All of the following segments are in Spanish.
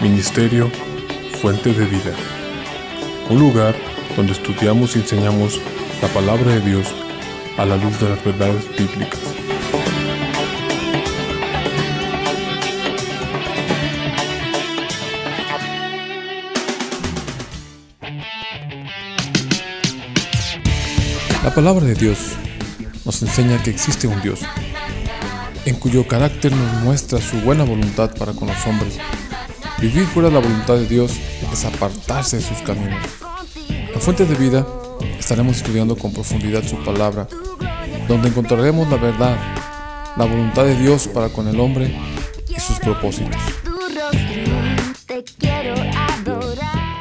Ministerio Fuente de Vida, un lugar donde estudiamos y enseñamos la palabra de Dios a la luz de las verdades bíblicas. La palabra de Dios nos enseña que existe un Dios, en cuyo carácter nos muestra su buena voluntad para con los hombres. Vivir fuera de la voluntad de Dios es apartarse de sus caminos. En Fuente de Vida estaremos estudiando con profundidad su palabra, donde encontraremos la verdad, la voluntad de Dios para con el hombre y sus propósitos. Te quiero adorar.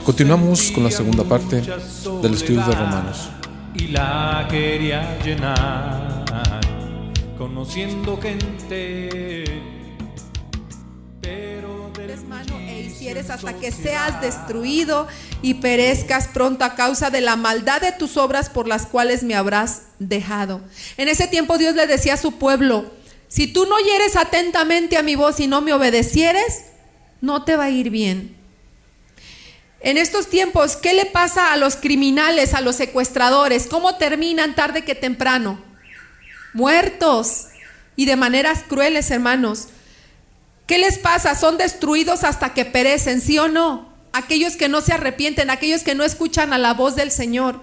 Continuamos con la segunda parte del estudio de Romanos. Y la quería llenar, conociendo gente, pero del Mano e hicieres hasta que seas destruido y perezcas pronto a causa de la maldad de tus obras por las cuales me habrás dejado. En ese tiempo Dios le decía a su pueblo: si tú no oyeres atentamente a mi voz y no me obedecieres, no te va a ir bien. En estos tiempos, ¿qué le pasa a los criminales, a los secuestradores? ¿Cómo terminan tarde que temprano? Muertos, y de maneras crueles, hermanos. ¿Qué les pasa? Son destruidos hasta que perecen, ¿sí o no? Aquellos que no se arrepienten, aquellos que no escuchan a la voz del Señor.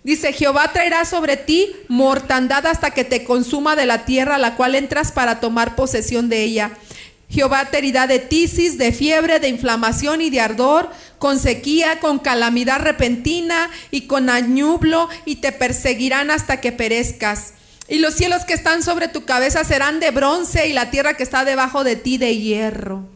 Dice: Jehová traerá sobre ti mortandad hasta que te consuma de la tierra a la cual entras para tomar posesión de ella. Jehová te herirá de tisis, de fiebre, de inflamación y de ardor, con sequía, con calamidad repentina y con añublo, y te perseguirán hasta que perezcas. Y los cielos que están sobre tu cabeza serán de bronce, y la tierra que está debajo de ti de hierro.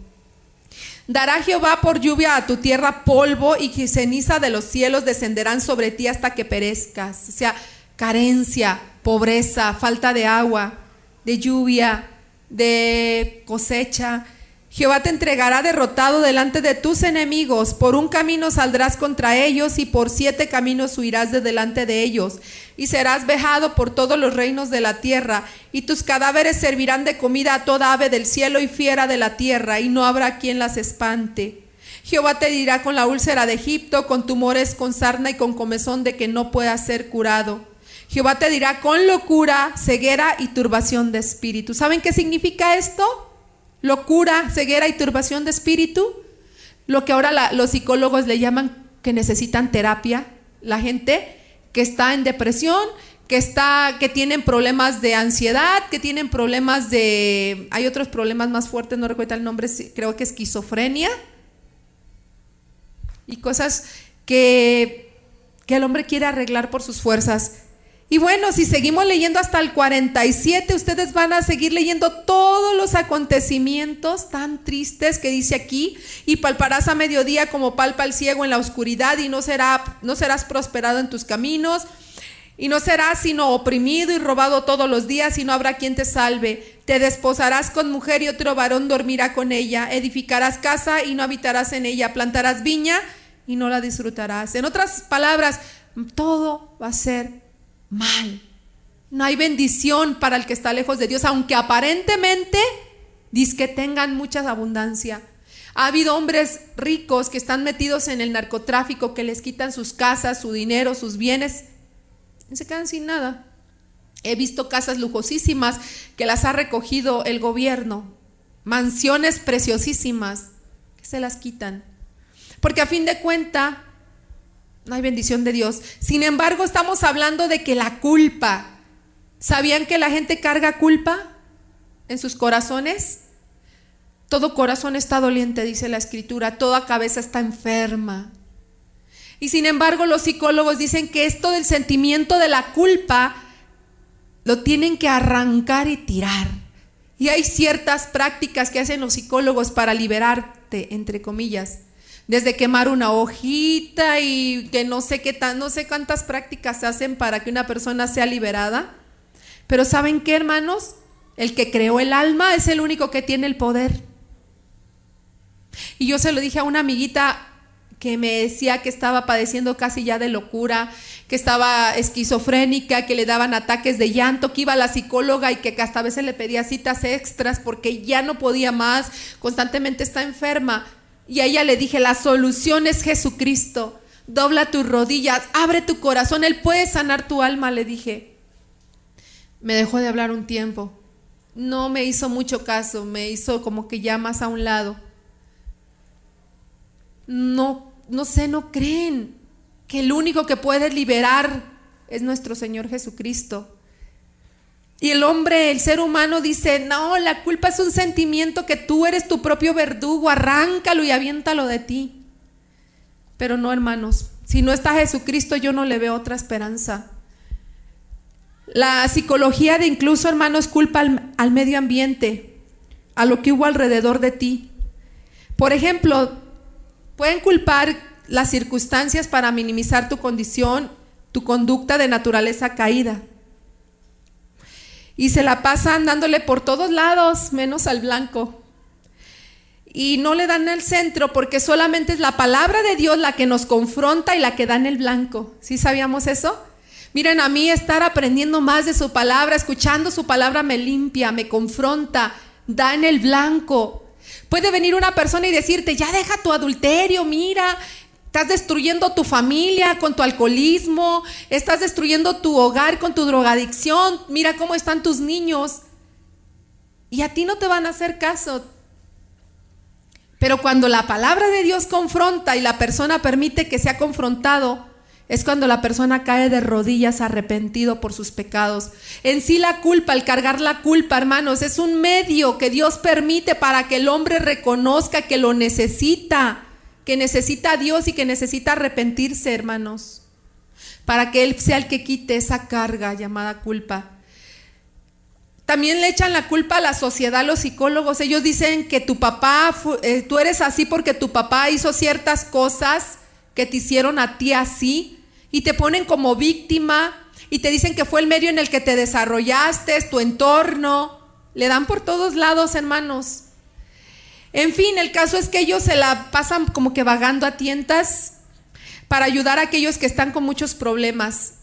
Dará Jehová por lluvia a tu tierra polvo, y ceniza de los cielos descenderán sobre ti hasta que perezcas. O sea, carencia, pobreza, falta de agua, de lluvia, de cosecha. Jehová te entregará derrotado delante de tus enemigos. Por un camino saldrás contra ellos, y por 7 caminos huirás de delante de ellos. Y serás vejado por todos los reinos de la tierra, y tus cadáveres servirán de comida a toda ave del cielo y fiera de la tierra, y no habrá quien las espante. Jehová te dirá con la úlcera de Egipto, con tumores, con sarna y con comezón de que no pueda ser curado. Jehová te dirá con locura, ceguera y turbación de espíritu. ¿Saben qué significa esto? Locura, ceguera y turbación de espíritu. Lo que ahora los psicólogos le llaman que necesitan terapia. La gente que está en depresión, que tienen problemas de ansiedad, que tienen problemas de... Hay otros problemas más fuertes, no recuerdo el nombre, creo que esquizofrenia. Y cosas que el hombre quiere arreglar por sus fuerzas. Y bueno, si seguimos leyendo hasta el 47, ustedes van a seguir leyendo todos los acontecimientos tan tristes que dice aquí: y palparás a mediodía como palpa el ciego en la oscuridad, y no serás prosperado en tus caminos, y no serás sino oprimido y robado todos los días, y no habrá quien te salve. Te desposarás con mujer y otro varón dormirá con ella. Edificarás casa y no habitarás en ella. Plantarás viña y no la disfrutarás. En otras palabras, todo va a ser mal. No hay bendición para el que está lejos de Dios, aunque aparentemente dizque tengan mucha abundancia. Ha habido hombres ricos que están metidos en el narcotráfico, que les quitan sus casas, su dinero, sus bienes, y se quedan sin nada. He visto casas lujosísimas que las ha recogido el gobierno, mansiones preciosísimas que se las quitan, porque a fin de cuentas no hay bendición de Dios. Sin embargo, estamos hablando de que la culpa, ¿sabían que la gente carga culpa en sus corazones? Todo corazón está doliente, dice la Escritura, toda cabeza está enferma. Y sin embargo, los psicólogos dicen que esto del sentimiento de la culpa lo tienen que arrancar y tirar. Y hay ciertas prácticas que hacen los psicólogos para liberarte, entre comillas. Desde quemar una hojita y que no sé cuántas prácticas se hacen para que una persona sea liberada. Pero ¿saben qué, hermanos? El que creó el alma es el único que tiene el poder. Y yo se lo dije a una amiguita que me decía que estaba padeciendo casi ya de locura, que estaba esquizofrénica, que le daban ataques de llanto, que iba a la psicóloga y que hasta a veces le pedía citas extras porque ya no podía más, constantemente está enferma. Y a ella le dije, la solución es Jesucristo. Dobla tus rodillas, abre tu corazón, Él puede sanar tu alma, le dije. Me dejó de hablar un tiempo. No me hizo mucho caso, me hizo como que ya más a un lado. No sé, no creen que el único que puede liberar es nuestro Señor Jesucristo. Y el hombre, el ser humano dice, no, la culpa es un sentimiento que tú eres tu propio verdugo, arráncalo y aviéntalo de ti. Pero no, hermanos, si no está Jesucristo yo no le veo otra esperanza. La psicología de incluso, hermanos, culpa al medio ambiente, a lo que hubo alrededor de ti. Por ejemplo, pueden culpar las circunstancias para minimizar tu condición, tu conducta de naturaleza caída. Y se la pasan dándole por todos lados, menos al blanco. Y no le dan el centro porque solamente es la palabra de Dios la que nos confronta y la que da en el blanco. ¿Sí sabíamos eso? Miren, a mí estar aprendiendo más de su palabra, escuchando su palabra me limpia, me confronta, da en el blanco. Puede venir una persona y decirte, ya deja tu adulterio, mira, estás destruyendo tu familia con tu alcoholismo, estás destruyendo tu hogar con tu drogadicción, mira cómo están tus niños. Y a ti no te van a hacer caso. Pero cuando la palabra de Dios confronta y la persona permite que sea confrontado, es cuando la persona cae de rodillas arrepentido por sus pecados. En sí la culpa, el cargar la culpa, hermanos, es un medio que Dios permite para que el hombre reconozca que lo necesita, que necesita a Dios y que necesita arrepentirse, hermanos, para que Él sea el que quite esa carga llamada culpa. También le echan la culpa a la sociedad, los psicólogos. Ellos dicen que tu papá, tú eres así porque tu papá hizo ciertas cosas que te hicieron a ti así, y te ponen como víctima y te dicen que fue el medio en el que te desarrollaste, tu entorno. Le dan por todos lados, hermanos. En fin, el caso es que ellos se la pasan como que vagando a tientas para ayudar a aquellos que están con muchos problemas.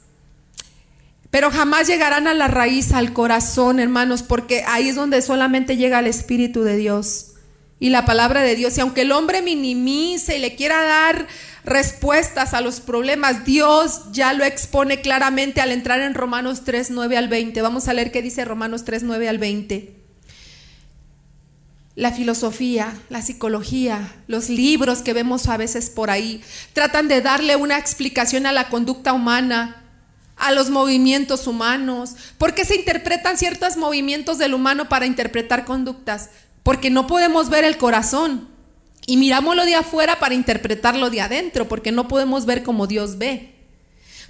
Pero jamás llegarán a la raíz, al corazón, hermanos, porque ahí es donde solamente llega el Espíritu de Dios y la palabra de Dios. Y aunque el hombre minimice y le quiera dar respuestas a los problemas, Dios ya lo expone claramente al entrar en Romanos 3, 9 al 20. Vamos a leer qué dice Romanos 3, 9 al 20. La filosofía, la psicología, los libros que vemos a veces por ahí, tratan de darle una explicación a la conducta humana, a los movimientos humanos. ¿Por qué se interpretan ciertos movimientos del humano para interpretar conductas? Porque no podemos ver el corazón. Y miramos lo de afuera para interpretarlo de adentro, porque no podemos ver como Dios ve.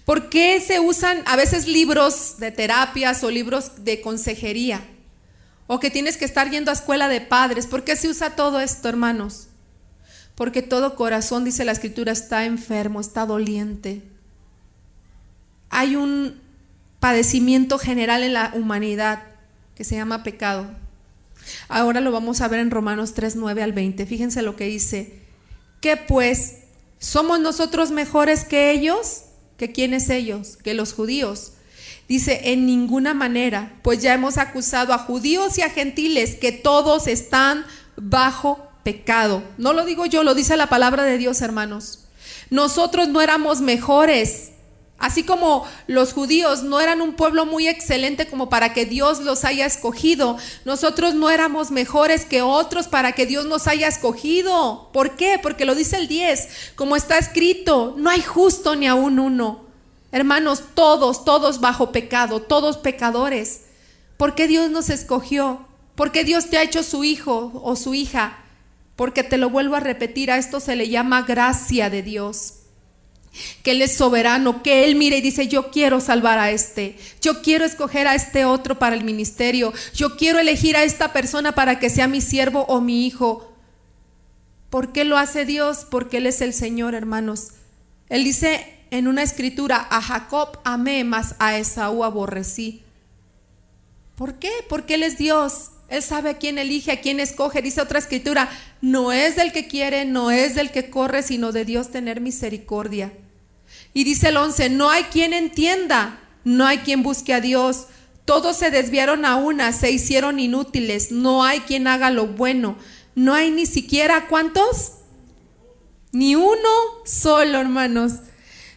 ¿Por qué se usan a veces libros de terapias o libros de consejería? O que tienes que estar yendo a escuela de padres. ¿Por qué se usa todo esto, hermanos? Porque todo corazón, dice la Escritura, está enfermo, está doliente. Hay un padecimiento general en la humanidad que se llama pecado. Ahora lo vamos a ver en Romanos 3, 9 al 20. Fíjense lo que dice. ¿Qué pues? ¿Somos nosotros mejores que ellos? ¿Que quiénes ellos? Que los judíos. Dice, en ninguna manera, pues ya hemos acusado a judíos y a gentiles que todos están bajo pecado. No lo digo yo, lo dice la palabra de Dios, hermanos. Nosotros no éramos mejores. Así como los judíos no eran un pueblo muy excelente como para que Dios los haya escogido, nosotros no éramos mejores que otros para que Dios nos haya escogido. ¿Por qué? Porque lo dice el 10, como está escrito, no hay justo ni aún uno. Hermanos, todos bajo pecado, todos pecadores. ¿Por qué Dios nos escogió? ¿Por qué Dios te ha hecho su hijo o su hija? Porque te lo vuelvo a repetir, a esto se le llama gracia de Dios. Que Él es soberano, que Él mira y dice, yo quiero salvar a este, yo quiero escoger a este otro para el ministerio, yo quiero elegir a esta persona para que sea mi siervo o mi hijo. ¿Por qué lo hace Dios? Porque Él es el Señor, hermanos. Él dice en una escritura, a Jacob amé, mas a Esaú aborrecí. ¿Por qué? Porque Él es Dios. Él sabe a quién elige, a quién escoge. Dice otra escritura, no es del que quiere, no es del que corre, sino de Dios tener misericordia. Y dice el 11, no hay quien entienda, no hay quien busque a Dios. Todos se desviaron a una, se hicieron inútiles. No hay quien haga lo bueno. No hay ni siquiera, ¿cuántos? Ni uno solo, hermanos.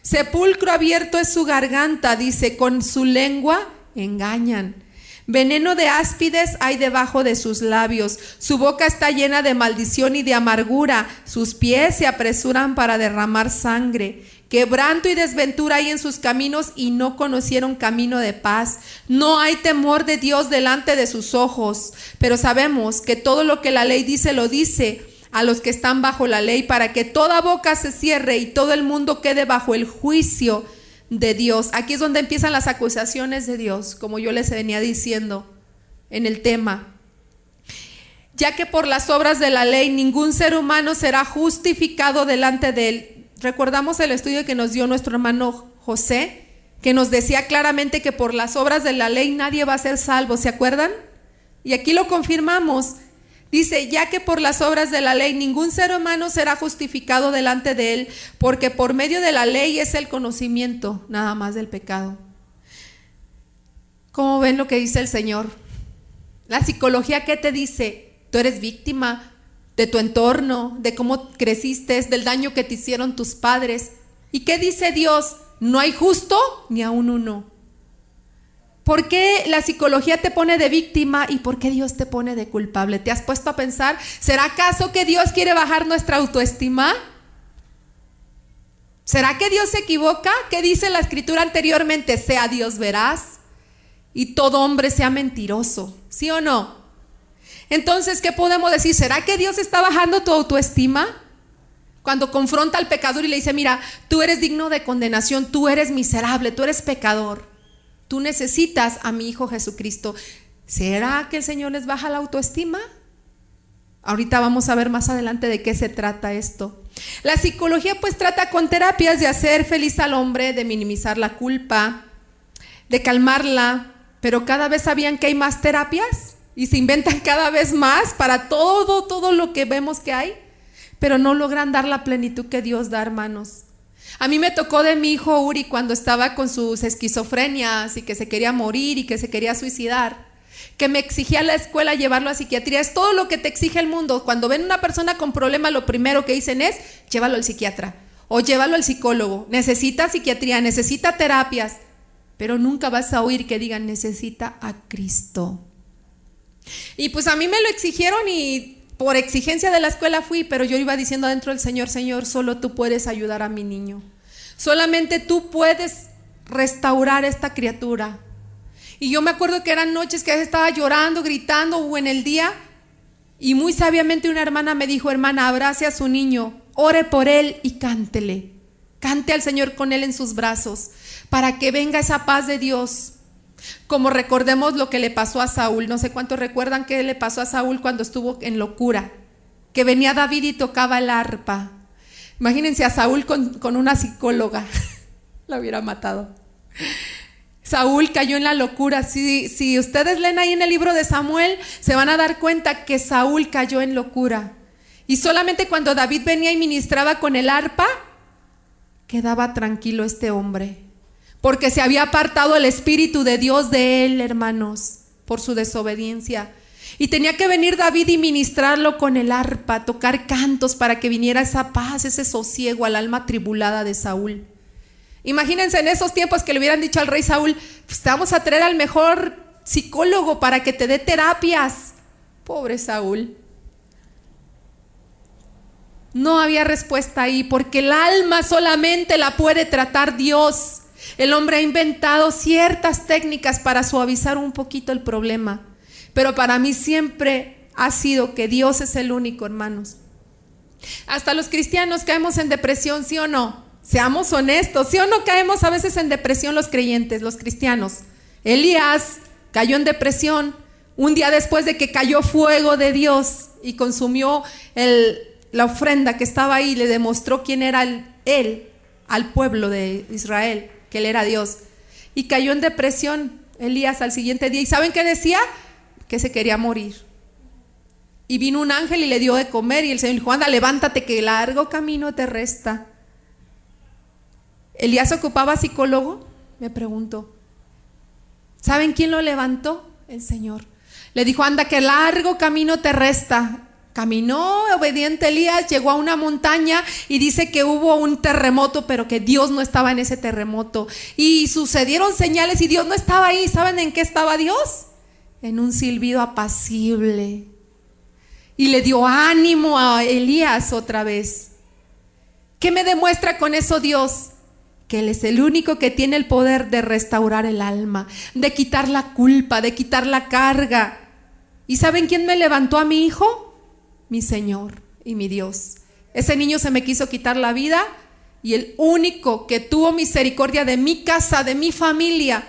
Sepulcro abierto es su garganta, dice, con su lengua engañan. Veneno de áspides hay debajo de sus labios. Su boca está llena de maldición y de amargura. Sus pies se apresuran para derramar sangre. Quebranto y desventura hay en sus caminos y no conocieron camino de paz. No hay temor de Dios delante de sus ojos. Pero sabemos que todo lo que la ley dice lo dice a los que están bajo la ley, para que toda boca se cierre y todo el mundo quede bajo el juicio de Dios. Aquí es donde empiezan las acusaciones de Dios, como yo les venía diciendo en el tema. Ya que por las obras de la ley ningún ser humano será justificado delante de él. Recordamos el estudio que nos dio nuestro hermano José, que nos decía claramente que por las obras de la ley nadie va a ser salvo, ¿se acuerdan? Y aquí lo confirmamos. Dice, ya que por las obras de la ley ningún ser humano será justificado delante de él, porque por medio de la ley es el conocimiento nada más del pecado. ¿Cómo ven lo que dice el Señor? La psicología, ¿qué te dice? Tú eres víctima de tu entorno, de cómo creciste, del daño que te hicieron tus padres. ¿Y qué dice Dios? No hay justo ni aun uno. ¿Por qué la psicología te pone de víctima y por qué Dios te pone de culpable? ¿Te has puesto a pensar, ¿será acaso que Dios quiere bajar nuestra autoestima? ¿Será que Dios se equivoca? ¿Qué dice la escritura anteriormente? Sea Dios veraz y todo hombre sea mentiroso, ¿sí o no? Entonces, ¿qué podemos decir? ¿Será que Dios está bajando tu autoestima? Cuando confronta al pecador y le dice, mira, tú eres digno de condenación, tú eres miserable, tú eres pecador. Tú necesitas a mi Hijo Jesucristo. ¿Será que el Señor les baja la autoestima? Ahorita vamos a ver más adelante de qué se trata esto. La psicología pues trata con terapias de hacer feliz al hombre, de minimizar la culpa, de calmarla, pero cada vez sabían que hay más terapias y se inventan cada vez más para todo lo que vemos que hay, pero no logran dar la plenitud que Dios da, hermanos. A mí me tocó de mi hijo Uri cuando estaba con sus esquizofrenias y que se quería morir y que se quería suicidar, que me exigía la escuela llevarlo a psiquiatría. Es todo lo que te exige el mundo. Cuando ven una persona con problema, lo primero que dicen es, llévalo al psiquiatra o llévalo al psicólogo. Necesita psiquiatría, necesita terapias, pero nunca vas a oír que digan, necesita a Cristo. Y pues a mí me lo exigieron y por exigencia de la escuela fui, pero yo iba diciendo adentro del Señor, Señor, solo tú puedes ayudar a mi niño. Solamente tú puedes restaurar esta criatura. Y yo me acuerdo que eran noches que estaba llorando, gritando, o en el día, y muy sabiamente una hermana me dijo, hermana, abrace a su niño, ore por él y cántele. Cante al Señor con él en sus brazos, para que venga esa paz de Dios. Como recordemos lo que le pasó a Saúl. No sé cuántos recuerdan qué le pasó a Saúl cuando estuvo en locura, que venía David y tocaba el arpa. Imagínense a Saúl con una psicóloga. La hubiera matado. Saúl cayó en la locura. Si ustedes leen ahí en el libro de Samuel, se van a dar cuenta que Saúl cayó en locura. Y solamente cuando David venía y ministraba con el arpa, quedaba tranquilo este hombre, porque se había apartado el Espíritu de Dios de él, hermanos, por su desobediencia. Y tenía que venir David y ministrarlo con el arpa, tocar cantos para que viniera esa paz, ese sosiego al alma tribulada de Saúl. Imagínense en esos tiempos que le hubieran dicho al rey Saúl, pues te vamos a traer al mejor psicólogo para que te dé terapias. Pobre Saúl. No había respuesta ahí, porque el alma solamente la puede tratar Dios. El hombre ha inventado ciertas técnicas para suavizar un poquito el problema, pero para mí siempre ha sido que Dios es el único, hermanos. Hasta los cristianos caemos en depresión, ¿sí o no? Seamos honestos, ¿sí o no caemos a veces en depresión los creyentes, los cristianos? Elías cayó en depresión un día después de que cayó fuego de Dios y consumió la ofrenda que estaba ahí, le demostró quién era él al pueblo de Israel, que él era Dios, y cayó en depresión Elías al siguiente día. ¿Y saben qué decía? que se quería morir. Y vino un ángel y le dio de comer, y el Señor dijo: anda, levántate, que largo camino te resta. ¿Elías ocupaba psicólogo? Me pregunto. ¿Saben quién lo levantó? El Señor. Le dijo: anda, que largo camino te resta. Caminó obediente Elías, llegó a una montaña y dice que hubo un terremoto, pero que Dios no estaba en ese terremoto. Y sucedieron señales y Dios no estaba ahí. ¿Saben en qué estaba Dios? En un silbido apacible. Y le dio ánimo a Elías otra vez. ¿Qué me demuestra con eso Dios? Que Él es el único que tiene el poder de restaurar el alma, de quitar la culpa, de quitar la carga. ¿Y saben quién me levantó a mi hijo? Mi Señor y mi Dios. Ese niño se me quiso quitar la vida y el único que tuvo misericordia de mi casa, de mi familia,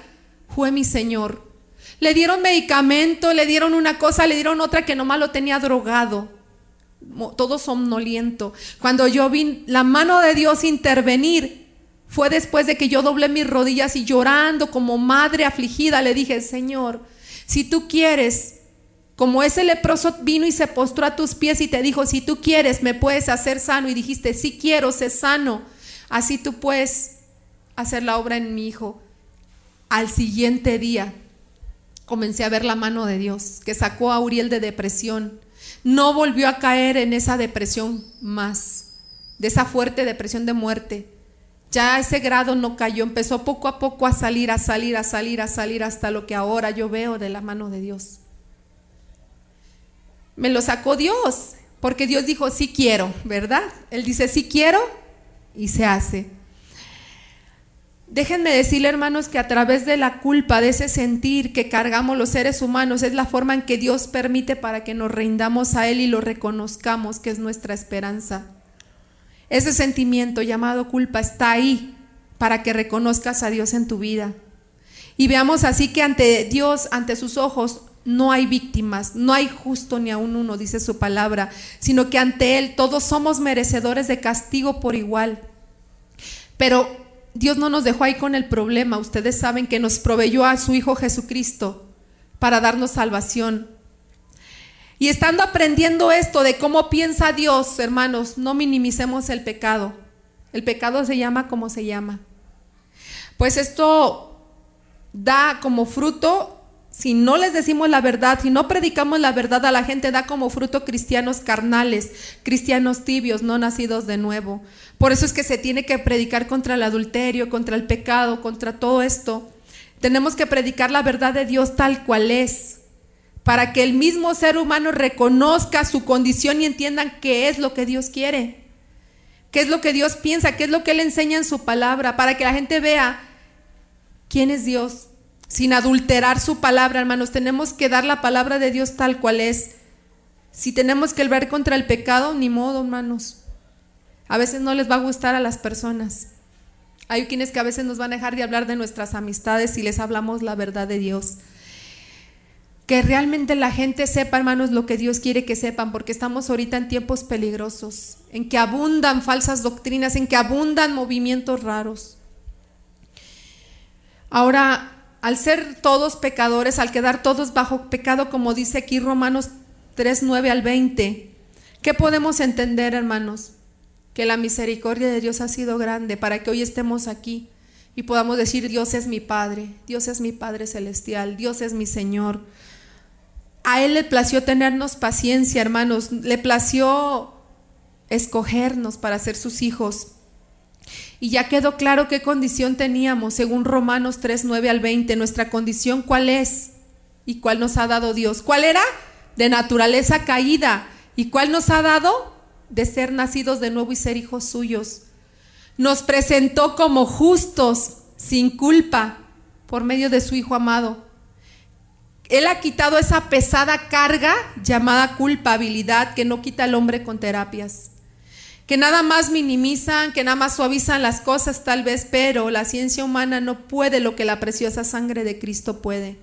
fue mi Señor. Le dieron medicamento, le dieron una cosa, le dieron otra, que nomás lo tenía drogado, todo somnoliento. Cuando yo vi la mano de Dios intervenir, fue después de que yo doblé mis rodillas y llorando como madre afligida le dije: Señor, si tú quieres, como ese leproso vino y se postró a tus pies y te dijo: si tú quieres me puedes hacer sano, y dijiste: sí quiero, sé sano, así tú puedes hacer la obra en mi hijo. Al siguiente día comencé a ver la mano de Dios, que sacó a Uriel de depresión. No volvió a caer en esa depresión más, de esa fuerte depresión de muerte. Ya a ese grado no cayó, empezó poco a poco a salir hasta lo que ahora yo veo de la mano de Dios. Me lo sacó Dios, porque Dios dijo: sí quiero, ¿verdad? Él dice: sí quiero, y se hace. Déjenme decirle, hermanos, que a través de la culpa, de ese sentir que cargamos los seres humanos, es la forma en que Dios permite para que nos rindamos a Él y lo reconozcamos, que es nuestra esperanza. Ese sentimiento llamado culpa está ahí para que reconozcas a Dios en tu vida. Y veamos así que ante Dios, ante sus ojos, no hay víctimas, no hay justo ni aun uno, dice su palabra, sino que ante Él todos somos merecedores de castigo por igual. Pero Dios no nos dejó ahí con el problema. Ustedes saben que nos proveyó a su Hijo Jesucristo para darnos salvación. Y estando aprendiendo esto de cómo piensa Dios, hermanos, no minimicemos el pecado. El pecado se llama como se llama. Pues esto da como fruto, si no les decimos la verdad, si no predicamos la verdad a la gente, da como fruto cristianos carnales, cristianos tibios, no nacidos de nuevo. Por eso es que se tiene que predicar contra el adulterio, contra el pecado, contra todo esto. Tenemos que predicar la verdad de Dios tal cual es, para que el mismo ser humano reconozca su condición y entiendan qué es lo que Dios quiere, qué es lo que Dios piensa, qué es lo que Él enseña en su palabra, para que la gente vea quién es Dios. Sin adulterar su palabra, hermanos, tenemos que dar la palabra de Dios tal cual es. Si tenemos que ver contra el pecado, ni modo, hermanos. A veces no les va a gustar a las personas. Hay quienes que a veces nos van a dejar de hablar de nuestras amistades si les hablamos la verdad de Dios. Que realmente la gente sepa, hermanos, lo que Dios quiere que sepan, porque estamos ahorita en tiempos peligrosos, en que abundan falsas doctrinas, en que abundan movimientos raros. Ahora, al ser todos pecadores, al quedar todos bajo pecado, como dice aquí Romanos 3, 9 al 20, ¿qué podemos entender, hermanos? Que la misericordia de Dios ha sido grande para que hoy estemos aquí y podamos decir: Dios es mi Padre, Dios es mi Padre celestial, Dios es mi Señor. A Él le plació tenernos paciencia, hermanos, le plació escogernos para ser sus hijos. Y ya quedó claro qué condición teníamos, según Romanos 3, 9 al 20. Nuestra condición, ¿cuál es? ¿Y cuál nos ha dado Dios? ¿Cuál era? De naturaleza caída. ¿Y cuál nos ha dado? De ser nacidos de nuevo y ser hijos suyos. Nos presentó como justos, sin culpa, por medio de su Hijo amado. Él ha quitado esa pesada carga llamada culpabilidad que no quita el hombre con terapias, que nada más minimizan, que nada más suavizan las cosas tal vez, pero la ciencia humana no puede lo que la preciosa sangre de Cristo puede,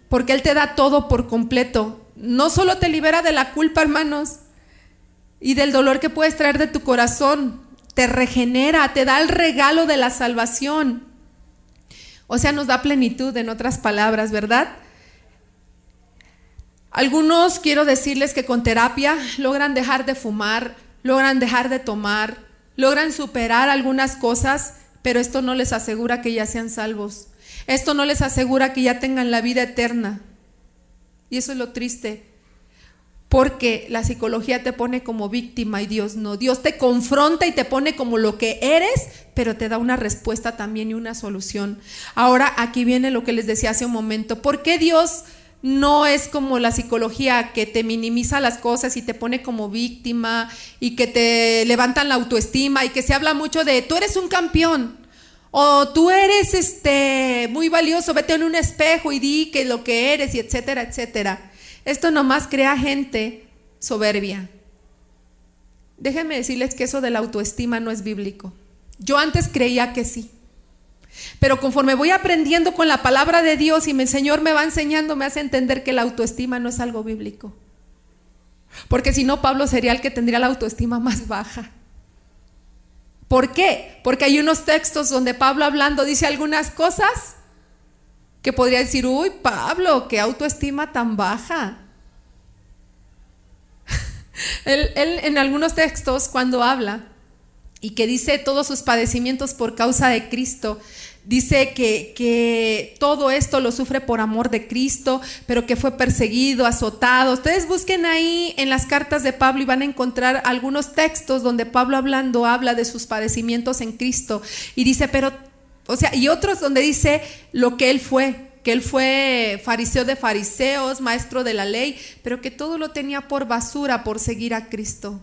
porque Él te da todo por completo. No solo te libera de la culpa, hermanos, y del dolor que puedes traer de tu corazón, te regenera, te da el regalo de la salvación. O sea, nos da plenitud, en otras palabras, ¿verdad? Algunos, quiero decirles que con terapia logran dejar de fumar, logran dejar de tomar, logran superar algunas cosas, pero esto no les asegura que ya sean salvos. Esto no les asegura que ya tengan la vida eterna. Y eso es lo triste, porque la psicología te pone como víctima y Dios no. Dios te confronta y te pone como lo que eres, pero te da una respuesta también y una solución. Ahora aquí viene lo que les decía hace un momento. ¿Por qué Dios no es como la psicología que te minimiza las cosas y te pone como víctima y que te levantan la autoestima y que se habla mucho de tú eres un campeón o tú eres muy valioso, vete en un espejo y di que lo que eres y etcétera, etcétera? Esto nomás crea gente soberbia. Déjenme decirles que eso de la autoestima no es bíblico. Yo antes creía que sí, pero conforme voy aprendiendo con la palabra de Dios y el Señor me va enseñando, me hace entender que la autoestima no es algo bíblico. Porque si no, Pablo sería el que tendría la autoestima más baja. ¿Por qué? Porque hay unos textos donde Pablo hablando dice algunas cosas que podría decir, uy, Pablo, qué autoestima tan baja. él en algunos textos cuando habla y que dice todos sus padecimientos por causa de Cristo, dice que todo esto lo sufre por amor de Cristo, pero que fue perseguido, azotado. Ustedes busquen ahí en las cartas de Pablo y van a encontrar algunos textos donde Pablo hablando habla de sus padecimientos en Cristo y dice, y otros donde dice lo que él fue, que él fue fariseo de fariseos, maestro de la ley, pero que todo lo tenía por basura por seguir a Cristo.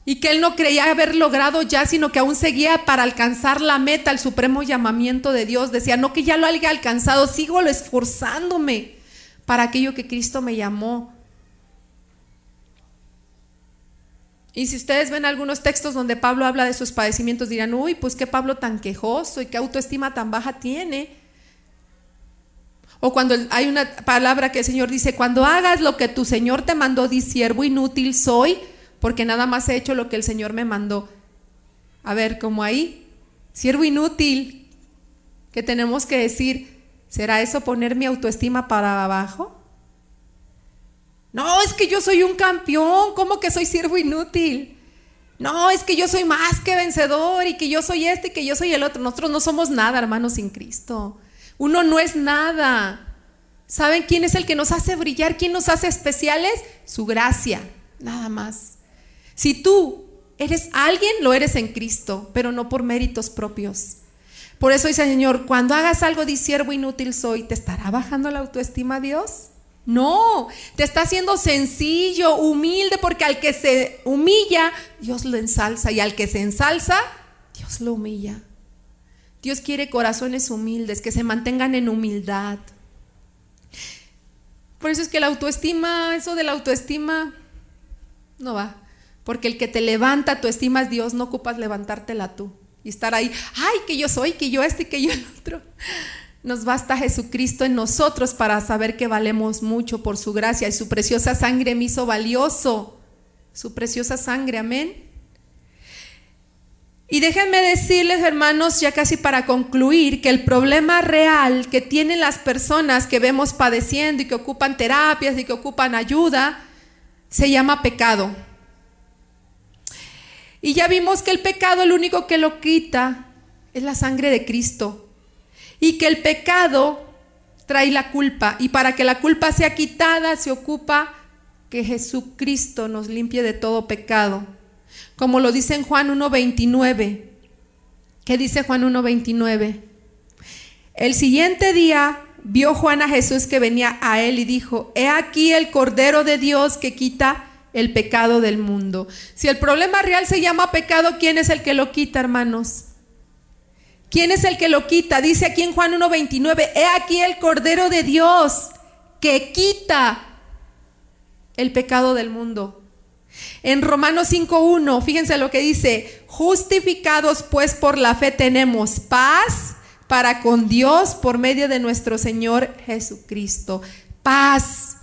Y que él no creía haber logrado ya, sino que aún seguía para alcanzar la meta, el supremo llamamiento de Dios. Decía, no que ya lo haya alcanzado, sigo esforzándome para aquello que Cristo me llamó. Y si ustedes ven algunos textos donde Pablo habla de sus padecimientos, dirán, uy, pues qué Pablo tan quejoso y qué autoestima tan baja tiene. O cuando hay una palabra que el Señor dice, cuando hagas lo que tu Señor te mandó, di siervo inútil soy, porque nada más he hecho lo que el Señor me mandó. A ver, como ahí, siervo inútil, ¿qué tenemos que decir? ¿Será eso poner mi autoestima para abajo? No, es que yo soy un campeón, ¿cómo que soy siervo inútil? No, es que yo soy más que vencedor y que yo soy y que yo soy el otro. Nosotros no somos nada, hermanos, sin Cristo. Uno no es nada. ¿Saben quién es el que nos hace brillar? ¿Quién nos hace especiales? Su gracia, nada más. Si tú eres alguien, lo eres en Cristo, pero no por méritos propios. Por eso dice el Señor, cuando hagas algo de siervo inútil soy, ¿te estará bajando la autoestima Dios? No, te está haciendo sencillo, humilde, porque al que se humilla, Dios lo ensalza, y al que se ensalza, Dios lo humilla. Dios quiere corazones humildes, que se mantengan en humildad. Por eso es que la autoestima, eso de la autoestima, no va. Porque el que te levanta tu estima es Dios, no ocupas levantártela tú y estar ahí, ay, que yo soy, que yo y que yo el otro. Nos basta Jesucristo en nosotros para saber que valemos mucho por su gracia y su preciosa sangre me hizo valioso. Su preciosa sangre, amén. Y déjenme decirles, hermanos, ya casi para concluir, que el problema real que tienen las personas que vemos padeciendo y que ocupan terapias y que ocupan ayuda, se llama pecado. Y ya vimos que el pecado, el único que lo quita es la sangre de Cristo. Y que el pecado trae la culpa. Y para que la culpa sea quitada, se ocupa que Jesucristo nos limpie de todo pecado. Como lo dice en Juan 1:29. ¿Qué dice Juan 1:29? El siguiente día vio Juan a Jesús que venía a él y dijo, he aquí el Cordero de Dios que quita el pecado del mundo. Si el problema real se llama pecado, ¿quién es el que lo quita, hermanos? ¿Quién es el que lo quita? Dice aquí en Juan 1:29, he aquí el Cordero de Dios que quita el pecado del mundo. En Romanos 5:1, fíjense lo que dice, justificados pues por la fe tenemos paz para con Dios por medio de nuestro Señor Jesucristo. Paz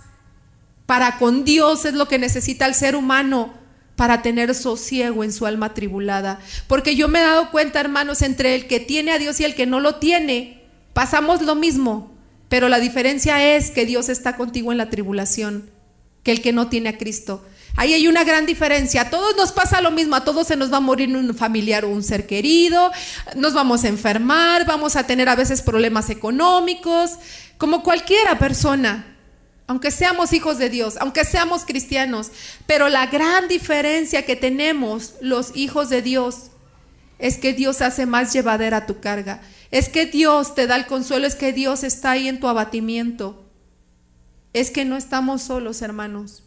para con Dios es lo que necesita el ser humano para tener sosiego en su alma atribulada. Porque yo me he dado cuenta, hermanos, entre el que tiene a Dios y el que no lo tiene, pasamos lo mismo. pero la diferencia es que Dios está contigo en la tribulación que el que no tiene a Cristo. Ahí hay una gran diferencia. A todos nos pasa lo mismo, a todos se nos va a morir un familiar o un ser querido, nos vamos a enfermar, vamos a tener a veces problemas económicos, como cualquiera persona, aunque seamos hijos de Dios, aunque seamos cristianos. Pero la gran diferencia que tenemos los hijos de Dios es que Dios hace más llevadera tu carga, es que Dios te da el consuelo, es que Dios está ahí en tu abatimiento, es que no estamos solos, hermanos.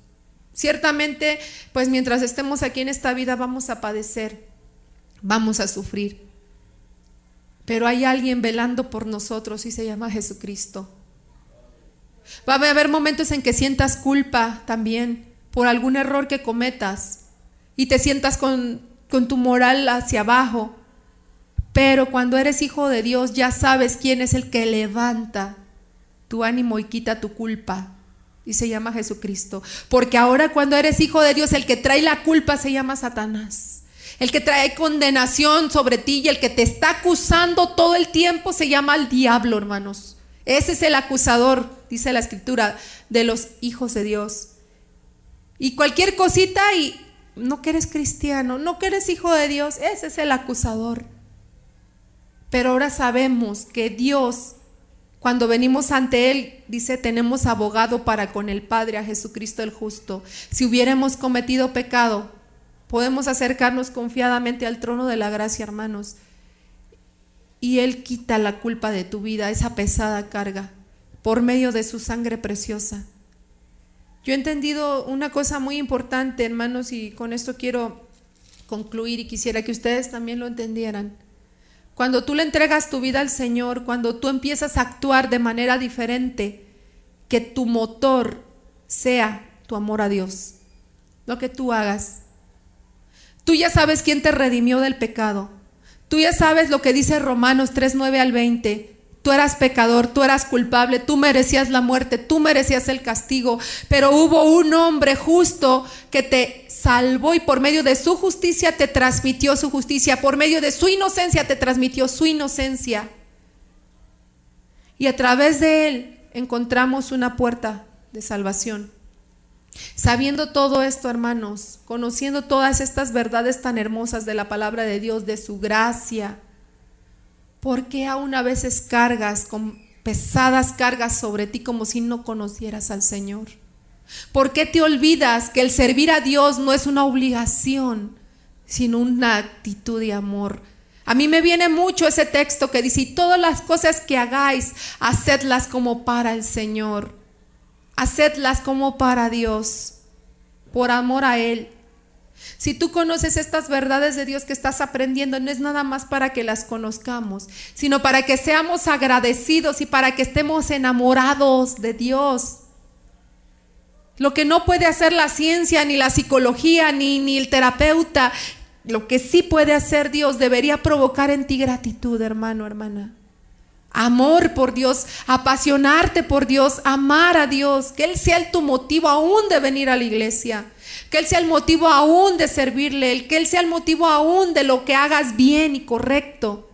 Ciertamente, pues mientras estemos aquí en esta vida vamos a padecer, vamos a sufrir, pero hay alguien velando por nosotros y se llama Jesucristo. Va a haber momentos en que sientas culpa también por algún error que cometas y te sientas con tu moral hacia abajo, pero cuando eres hijo de Dios ya sabes quién es el que levanta tu ánimo y quita tu culpa. Y se llama Jesucristo. Porque ahora cuando eres hijo de Dios, el que trae la culpa se llama Satanás. El que trae condenación sobre ti y el que te está acusando todo el tiempo se llama el diablo, hermanos. Ese es el acusador, dice la Escritura, de los hijos de Dios. Y cualquier cosita y no que eres cristiano, no que eres hijo de Dios, ese es el acusador. Pero ahora sabemos que Dios, cuando venimos ante Él, dice, tenemos abogado para con el Padre, a Jesucristo el justo. Si hubiéramos cometido pecado, podemos acercarnos confiadamente al trono de la gracia, hermanos. Y Él quita la culpa de tu vida, esa pesada carga, por medio de su sangre preciosa. Yo he entendido una cosa muy importante, hermanos, y con esto quiero concluir y quisiera que ustedes también lo entendieran. Cuando tú le entregas tu vida al Señor, cuando tú empiezas a actuar de manera diferente, que tu motor sea tu amor a Dios, lo que tú hagas. Tú ya sabes quién te redimió del pecado. Tú ya sabes lo que dice Romanos 3:9-20. Tú eras pecador, tú eras culpable, tú merecías la muerte, tú merecías el castigo, pero hubo un hombre justo que te salvó y por medio de su justicia te transmitió su justicia, por medio de su inocencia te transmitió su inocencia. Y a través de él encontramos una puerta de salvación. Sabiendo todo esto, hermanos, conociendo todas estas verdades tan hermosas de la palabra de Dios, de su gracia, ¿por qué aún a veces cargas con pesadas cargas sobre ti como si no conocieras al Señor? ¿Por qué te olvidas que el servir a Dios no es una obligación, sino una actitud de amor? A mí me viene mucho ese texto que dice, y todas las cosas que hagáis, hacedlas como para el Señor, hacedlas como para Dios, por amor a Él. Si tú conoces estas verdades de Dios que estás aprendiendo, no es nada más para que las conozcamos, sino para que seamos agradecidos y para que estemos enamorados de Dios. Lo que no puede hacer la ciencia, ni la psicología, ni el terapeuta, lo que sí puede hacer Dios debería provocar en ti gratitud, hermano, hermana. Amor por Dios, apasionarte por Dios, amar a Dios, que Él sea tu motivo aún de venir a la iglesia, que Él sea el motivo aún de servirle, que Él sea el motivo aún de lo que hagas bien y correcto,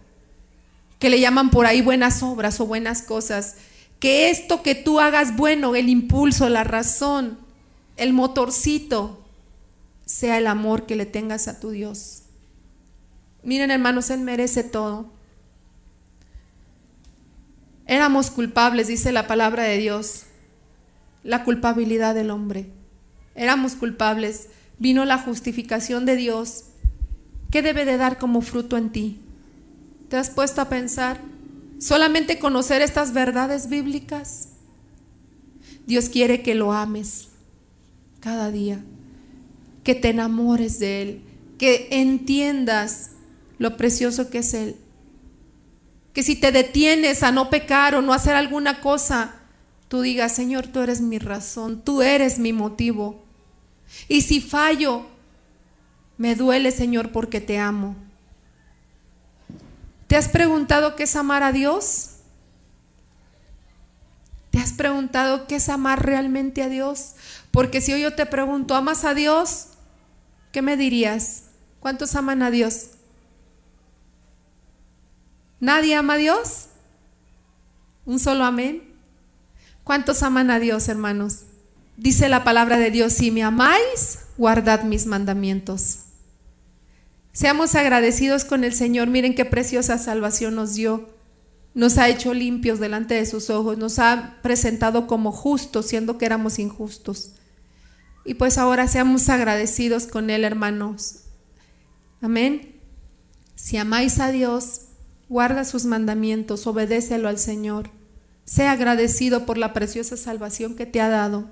que le llaman por ahí buenas obras o buenas cosas, que esto que tú hagas bueno, el impulso, la razón, el motorcito, sea el amor que le tengas a tu Dios. Miren, hermanos, Él merece todo. Éramos culpables, dice la palabra de Dios, la culpabilidad del hombre. Éramos culpables, vino la justificación de Dios. ¿Qué debe de dar como fruto en ti? ¿Te has puesto a pensar? ¿Solamente conocer estas verdades bíblicas? Dios quiere que lo ames cada día, que te enamores de Él, que entiendas lo precioso que es Él. Que si te detienes a no pecar o no hacer alguna cosa, tú digas, Señor, tú eres mi razón, tú eres mi motivo. Y si fallo, me duele, Señor, porque te amo. ¿Te has preguntado qué es amar a Dios? ¿Te has preguntado qué es amar realmente a Dios? Porque si hoy yo te pregunto, ¿amas a Dios? ¿Qué me dirías? ¿Cuántos aman a Dios? ¿Nadie ama a Dios? ¿Un solo amén? ¿Cuántos aman a Dios, hermanos? Dice la palabra de Dios: si me amáis, guardad mis mandamientos. Seamos agradecidos con el Señor. Miren qué preciosa salvación nos dio. Nos ha hecho limpios delante de sus ojos. Nos ha presentado como justos, siendo que éramos injustos. Y pues ahora seamos agradecidos con Él, hermanos. Amén. Si amáis a Dios, guarda sus mandamientos, obedécelo al Señor. Sea agradecido por la preciosa salvación que te ha dado.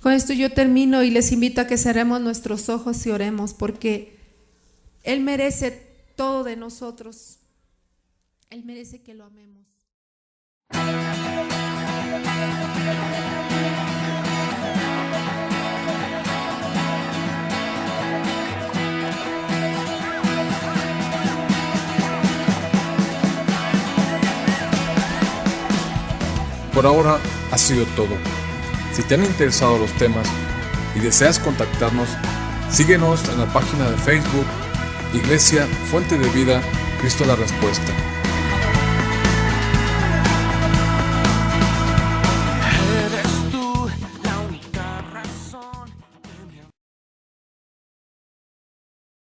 Con esto yo termino y les invito a que cerremos nuestros ojos y oremos, porque Él merece todo de nosotros. Él merece que lo amemos. Por ahora ha sido todo. Si te han interesado los temas y deseas contactarnos, síguenos en la página de Facebook Iglesia Fuente de Vida, Cristo la Respuesta.